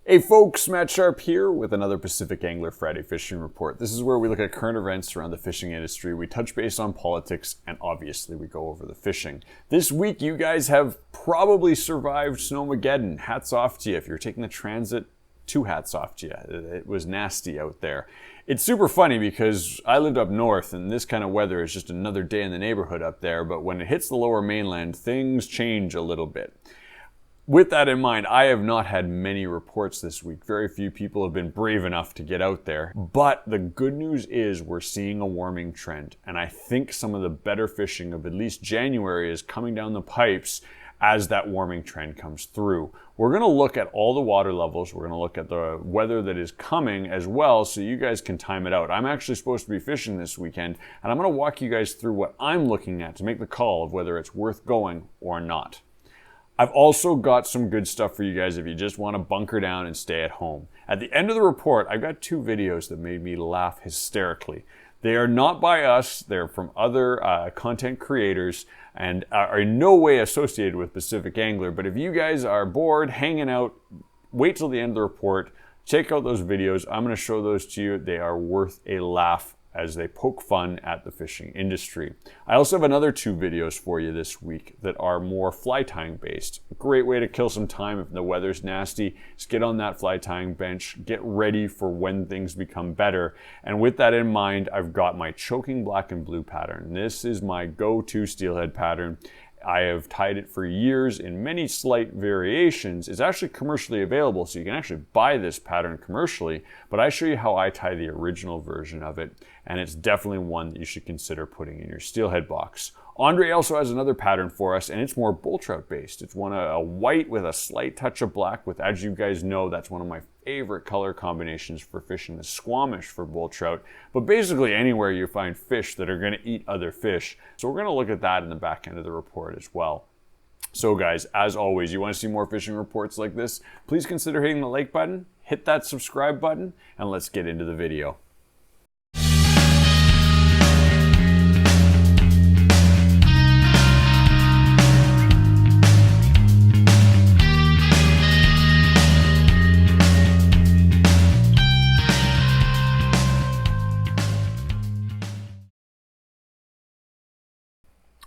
Hey folks, Matt Sharp here with another Pacific Angler Friday Fishing Report. This is where we look at current events around the fishing industry, we touch base on politics, and obviously we go over the fishing. This week you guys have probably survived Snowmageddon. Hats off to you. If you're taking the transit, two hats off to you. It was nasty out there. It's super funny because I lived up north and this kind of weather is just another day in the neighborhood up there, but when it hits the lower mainland, things change a little bit. With that in mind, I have not had many reports this week. Very few people have been brave enough to get out there. But the good news is we're seeing a warming trend. And I think some of the better fishing of at least January is coming down the pipes as that warming trend comes through. We're going to look at all the water levels. We're going to look at the weather that is coming as well so you guys can time it out. I'm actually supposed to be fishing this weekend, and I'm going to walk you guys through what I'm looking at to make the call of whether it's worth going or not. I've also got some good stuff for you guys if you just want to bunker down and stay at home. At the end of the report, I've got two videos that made me laugh hysterically. They are not by us, they're from other content creators and are in no way associated with Pacific Angler, but if you guys are bored, hanging out, wait till the end of the report, check out those videos. I'm going to show those to you. They are worth a laugh as they poke fun at the fishing industry. I also have another two videos for you this week that are more fly tying based. A great way to kill some time if the weather's nasty. Just get on that fly tying bench, get ready for when things become better. And with that in mind, I've got my choking black and blue pattern. This is my go-to steelhead pattern. I have tied it for years in many slight variations. It's actually commercially available, so you can actually buy this pattern commercially, but I show you how I tie the original version of it, and it's definitely one that you should consider putting in your steelhead box. Andre also has another pattern for us, and it's more bull trout based. It's a white with a slight touch of black, with, as you guys know, that's one of my favorite color combinations for fishing the Squamish for bull trout, but basically anywhere you find fish that are going to eat other fish. So we're going to look at that in the back end of the report as well. So guys, as always, you want to see more fishing reports like this, please consider hitting the like button, hit that subscribe button, and let's get into the video.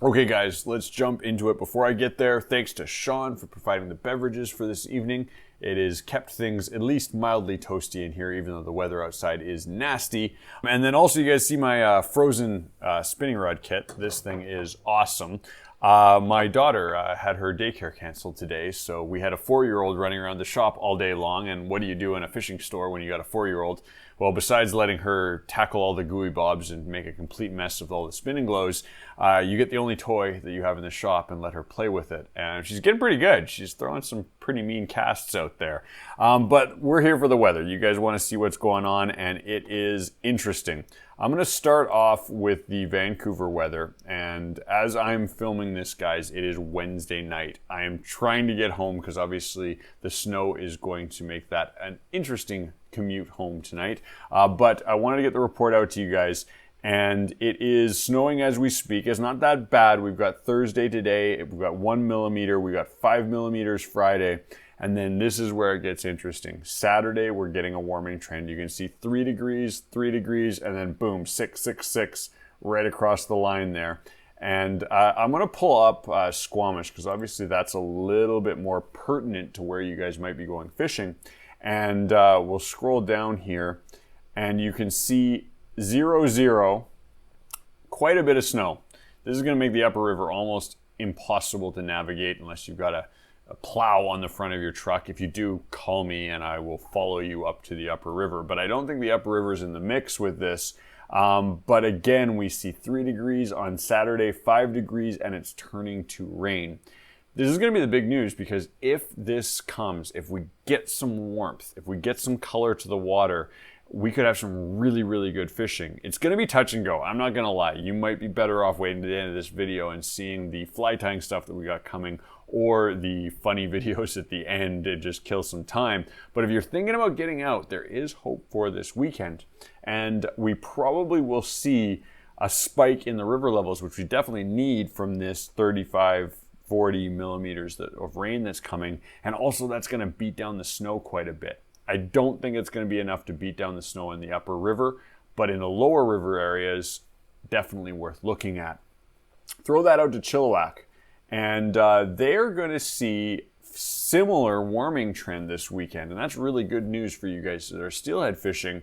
Okay guys, let's jump into it. Before I get there, thanks to Sean for providing the beverages for this evening. It has kept things at least mildly toasty in here, even though the weather outside is nasty. And then also you guys see my frozen spinning rod kit. This thing is awesome. My daughter had her daycare canceled today, so we had a 4-year-old running around the shop all day long. And what do you do in a fishing store when you got a 4-year-old? Well, besides letting her tackle all the gooey bobs and make a complete mess of all the spinning glows, you get the only toy that you have in the shop and let her play with it. And she's getting pretty good. She's throwing some pretty mean casts out there. But we're here for the weather. You guys want to see what's going on, and it is interesting. I'm going to start off with the Vancouver weather, and as I'm filming this, guys, it is Wednesday night. I am trying to get home because obviously the snow is going to make that an interesting commute home tonight. But I wanted to get the report out to you guys, and it is snowing as we speak. It's not that bad. We've got Thursday today. We've got 1 millimeter. We got 5 millimeters Friday. And then this is where it gets interesting. Saturday, we're getting a warming trend. You can see 3 degrees, and then boom, 6, 6, 6, right across the line there. And I'm going to pull up Squamish because obviously that's a little bit more pertinent to where you guys might be going fishing. And we'll scroll down here, and you can see 0, 0, quite a bit of snow. This is going to make the upper river almost impossible to navigate unless you've got a plow on the front of your truck. If you do, call me and I will follow you up to the upper river. But I don't think the upper river is in the mix with this. But again, we see 3 degrees on Saturday, 5 degrees, and it's turning to rain. This is going to be the big news because if this comes, if we get some warmth, if we get some color to the water, we could have some really, really good fishing. It's going to be touch and go. I'm not going to lie. You might be better off waiting to the end of this video and seeing the fly tying stuff that we got coming, or the funny videos at the end to just kill some time. But if you're thinking about getting out, there is hope for this weekend. And we probably will see a spike in the river levels, which we definitely need from this 35, 40 millimeters of rain that's coming. And also that's going to beat down the snow quite a bit. I don't think it's going to be enough to beat down the snow in the upper river, but in the lower river areas, definitely worth looking at. Throw that out to Chilliwack, and they're going to see similar warming trend this weekend, and that's really good news for you guys that are steelhead fishing.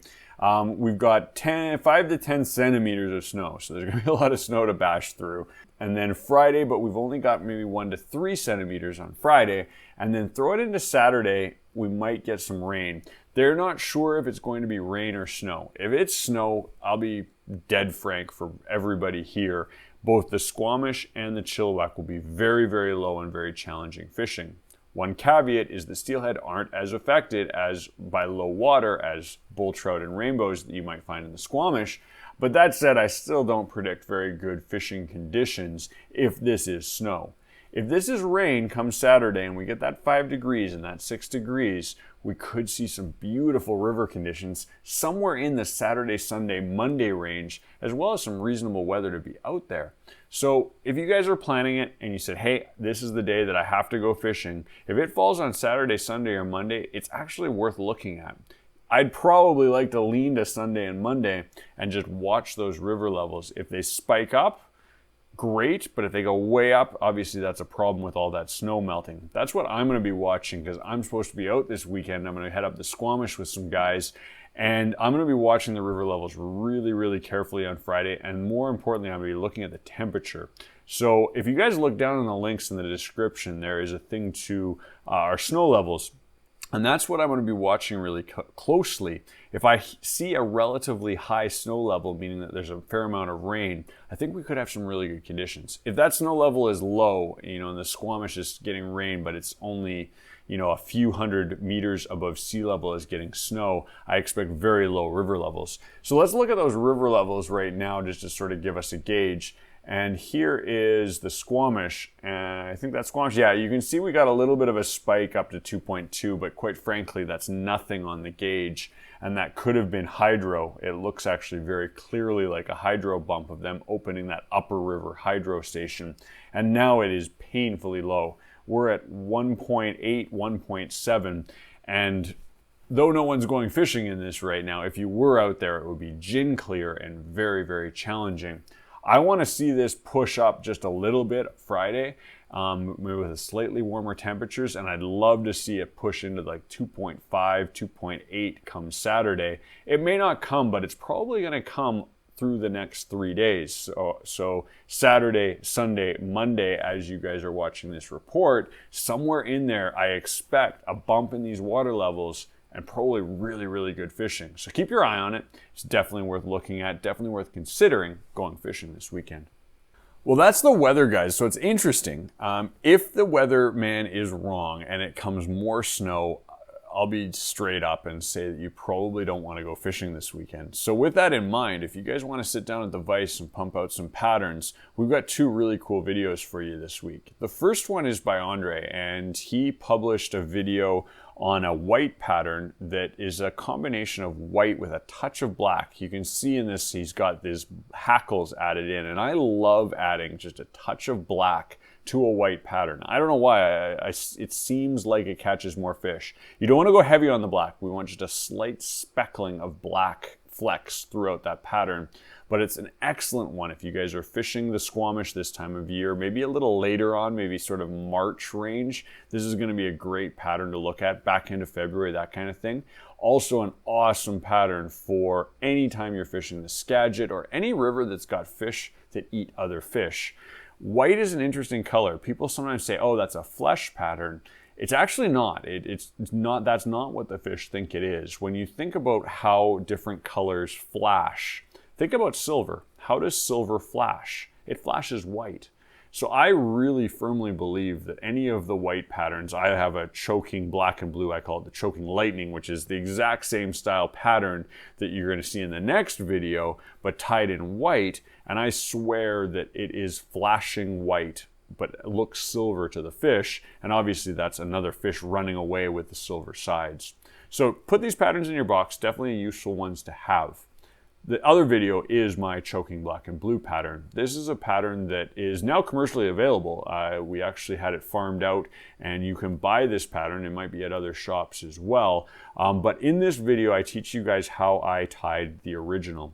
We've got 5 to 10 centimeters of snow, so there's going to be a lot of snow to bash through. And then Friday, but we've only got maybe 1 to 3 centimeters on Friday, and then throw it into Saturday, we might get some rain. They're not sure if it's going to be rain or snow. If it's snow, I'll be dead frank for everybody here. Both the Squamish and the Chilliwack will be very, very low and very challenging fishing. One caveat is the steelhead aren't as affected as by low water as bull trout and rainbows that you might find in the Squamish. But that said, I still don't predict very good fishing conditions if this is snow. If this is rain come Saturday and we get that 5 degrees and that 6 degrees, we could see some beautiful river conditions somewhere in the Saturday, Sunday, Monday range, as well as some reasonable weather to be out there. So if you guys are planning it and you said, hey, this is the day that I have to go fishing, if it falls on Saturday, Sunday, or Monday, it's actually worth looking at. I'd probably like to lean to Sunday and Monday and just watch those river levels. If they spike up, great, but if they go way up, obviously that's a problem with all that snow melting. That's what I'm going to be watching because I'm supposed to be out this weekend. I'm going to head up the Squamish with some guys, and I'm going to be watching the river levels really, really carefully on Friday, and more importantly, I'm going to be looking at the temperature. So if you guys look down in the links in the description, there is a thing to our snow levels. And that's what I'm going to be watching really closely. If I see a relatively high snow level, meaning that there's a fair amount of rain, I think we could have some really good conditions. If that snow level is low, and the Squamish is getting rain, but it's only, a few hundred meters above sea level is getting snow, I expect very low river levels. So let's look at those river levels right now just to sort of give us a gauge. And here is the Squamish, and I think that's Squamish. Yeah, you can see we got a little bit of a spike up to 2.2, but quite frankly, that's nothing on the gauge, and that could have been hydro. It looks actually very clearly like a hydro bump of them opening that upper river hydro station, and now it is painfully low. We're at 1.8, 1.7, and though no one's going fishing in this right now, if you were out there, it would be gin clear and very, very challenging. I want to see this push up just a little bit Friday, maybe with slightly warmer temperatures, and I'd love to see it push into like 2.5, 2.8 come Saturday. It may not come, but it's probably going to come through the next 3 days. So Saturday, Sunday, Monday, as you guys are watching this report, somewhere in there, I expect a bump in these water levels and probably really, really good fishing. So keep your eye on it. It's definitely worth looking at, definitely worth considering going fishing this weekend. Well, that's the weather, guys. So it's interesting. If the weatherman is wrong and it comes more snow, I'll be straight up and say that you probably don't want to go fishing this weekend. So with that in mind, if you guys want to sit down at the vise and pump out some patterns, we've got 2 really cool videos for you this week. The first one is by Andre, and he published a video on a white pattern that is a combination of white with a touch of black. You can see in this, he's got these hackles added in, and I love adding just a touch of black to a white pattern. I don't know why, it seems like it catches more fish. You don't want to go heavy on the black. We want just a slight speckling of black flecks throughout that pattern. But it's an excellent one if you guys are fishing the Squamish this time of year, maybe a little later on, maybe sort of March range. This is going to be a great pattern to look at, back into February, that kind of thing. Also an awesome pattern for any time you're fishing the Skagit or any river that's got fish that eat other fish. White is an interesting color. People sometimes say, oh, that's a flesh pattern. It's actually not. It's not. That's not what the fish think it is. When you think about how different colors flash, think about silver. How does silver flash? It flashes white. So I really firmly believe that any of the white patterns, I have a choking black and blue, I call it the choking lightning, which is the exact same style pattern that you're going to see in the next video, but tied in white. And I swear that it is flashing white, but it looks silver to the fish. And obviously that's another fish running away with the silver sides. So put these patterns in your box, definitely useful ones to have. The other video is my choking black and blue pattern. This is a pattern that is now commercially available. We actually had it farmed out, and you can buy this pattern. It might be at other shops as well. But in this video, I teach you guys how I tied the original.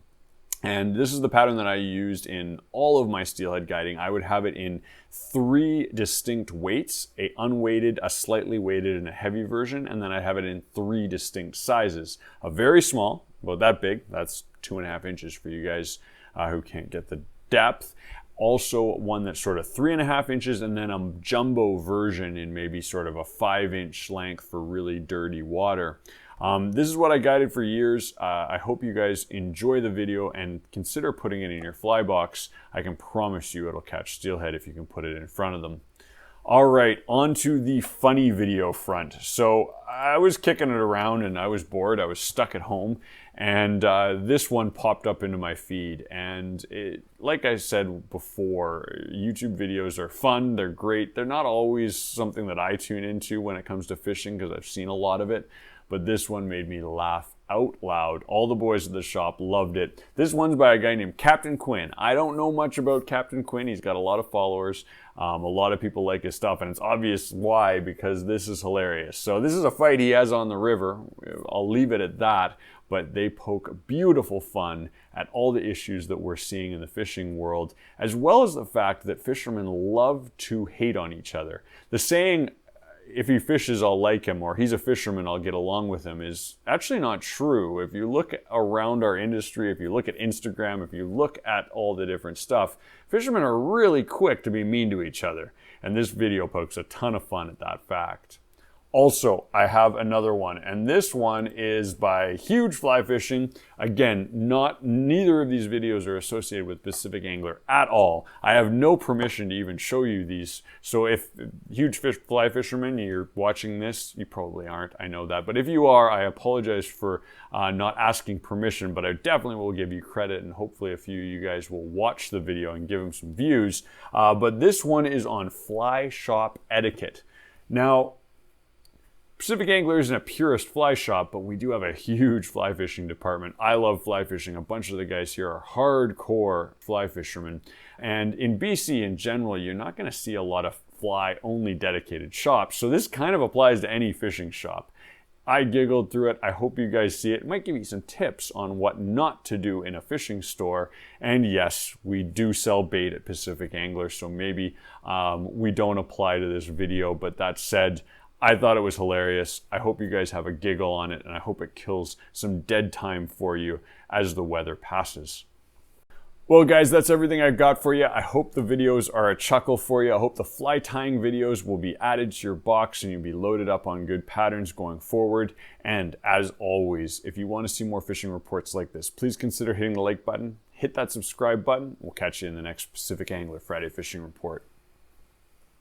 And this is the pattern that I used in all of my steelhead guiding. I would have it in 3 distinct weights, a unweighted, a slightly weighted, and a heavy version. And then I have it in 3 distinct sizes. A very small, about that big, that's 2.5 inches for you guys who can't get the depth. Also one that's sort of 3.5 inches, and then a jumbo version in maybe sort of a 5-inch length for really dirty water. This is what I guided for years. I hope you guys enjoy the video and consider putting it in your fly box. I can promise you it'll catch steelhead if you can put it in front of them. All right, on to the funny video front. So I was kicking it around and I was bored. I was stuck at home, and this one popped up into my feed. And like I said before, YouTube videos are fun. They're great. They're not always something that I tune into when it comes to fishing because I've seen a lot of it. But this one made me laugh out loud. All the boys at the shop loved it. This one's by a guy named Captain Quinn. I don't know much about Captain Quinn. He's got a lot of followers. A lot of people like his stuff, and it's obvious why, because this is hilarious. So this is a fight he has on the river. I'll leave it at that. But they poke beautiful fun at all the issues that we're seeing in the fishing world, as well as the fact that fishermen love to hate on each other. The saying, if he fishes, I'll like him, or he's a fisherman, I'll get along with him, is actually not true. If you look around our industry, if you look at Instagram, if you look at all the different stuff, fishermen are really quick to be mean to each other. And this video pokes a ton of fun at that fact. Also, I have another one, and this one is by Huge Fly Fishing. Again, neither of these videos are associated with Pacific Angler at all. I have no permission to even show you these. So if Fly Fisherman, you're watching this, you probably aren't, I know that. But if you are, I apologize for not asking permission, but I definitely will give you credit, and hopefully a few of you guys will watch the video and give them some views. But this one is on fly shop etiquette. Now, Pacific Angler isn't a purist fly shop, but we do have a huge fly fishing department. I love fly fishing. A bunch of the guys here are hardcore fly fishermen. And in BC in general, you're not going to see a lot of fly-only dedicated shops. So this kind of applies to any fishing shop. I giggled through it. I hope you guys see it. It might give you some tips on what not to do in a fishing store. And yes, we do sell bait at Pacific Angler, so maybe we don't apply to this video. But that said, I thought it was hilarious. I hope you guys have a giggle on it, and I hope it kills some dead time for you as the weather passes. Well guys, that's everything I've got for you. I hope the videos are a chuckle for you. I hope the fly tying videos will be added to your box and you'll be loaded up on good patterns going forward. And as always, if you want to see more fishing reports like this, please consider hitting the like button, hit that subscribe button. We'll catch you in the next Pacific Angler Friday Fishing Report.